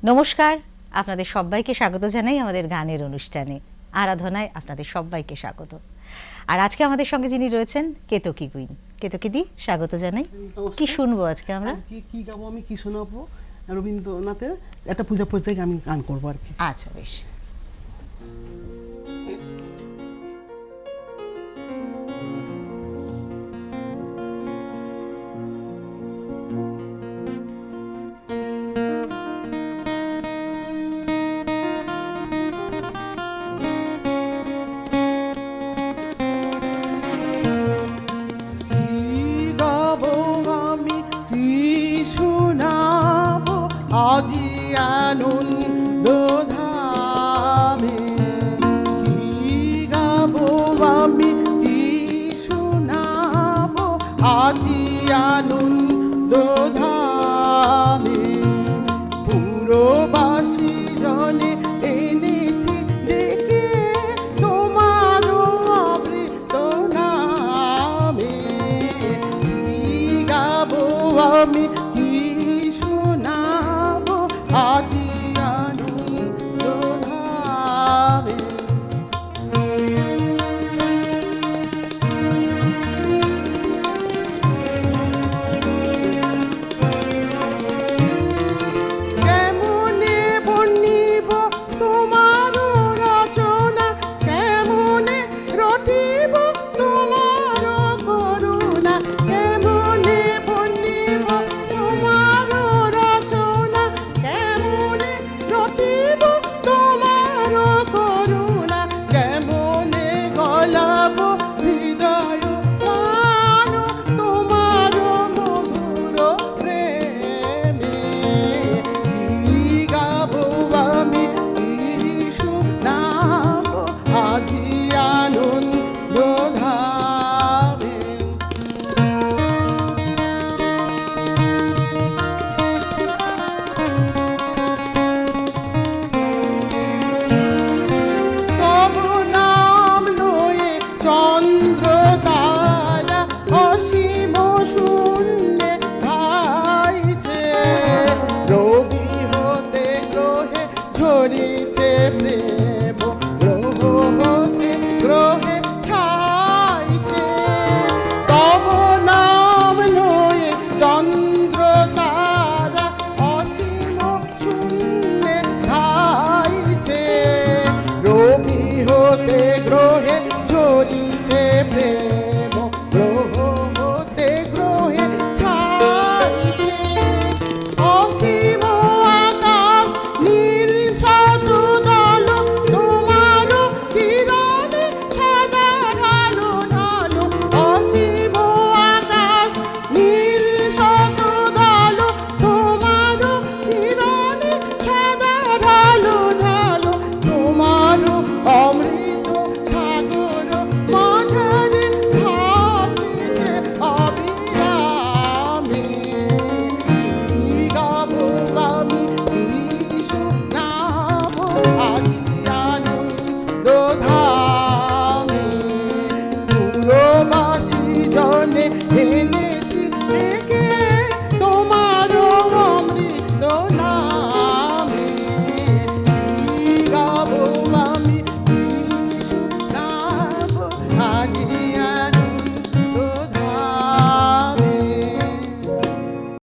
নমস্কার, আপনাদের সবাইকে স্বাগত জানাই আমাদের গানের অনুষ্ঠানে আরাধনায়। আপনাদের সবাইকে স্বাগত। আর আজকে আমাদের সঙ্গে যিনি রয়েছেন কেতকী কুইন। কেতকী দি, স্বাগত জানাই। কি শুনবো আজকে আমরা? কি গাবো আমি, কি শোনাবো? রবীন্দ্রনাথের একটা পূজা পর্যায়ে আমি গান করবো আর কি। আচ্ছা, বেশ। আজি আনন্দ ধামে কি গাবো আমি, কি শোনাবো আজি আনন্দ ধামে। পুরবাসী জনে এনেছি ডেকে তোমারও অমৃত নামে। কি গাবো আমি, আজি আনন্দ ধামে। কেমনে বর্ণিব তোমার রচনা, কেমনে রটিব তোমার করুণা। কেমনে বর্ণিব তোমার রচনা, কেমনে রটিব তোমার করুণা। কেমনে গলাব হৃদয় প্রাণ তোমার মধুর প্রেমে। কি গাবো আমি, কি শোনাবো আজি আনন্দ ধামে। তব নাম লয়ে চন্দ্র তারা অসীম শূন্যে ধাইছে। রবি হতে গ্রহে ঝরিছে প্রেম, গ্রহ হতে গ্রহে ছাইছে। তব নাম লয়ে চন্দ্র তারা অসীম শূন্যে ধাইছে। রবি হতে গ্রহে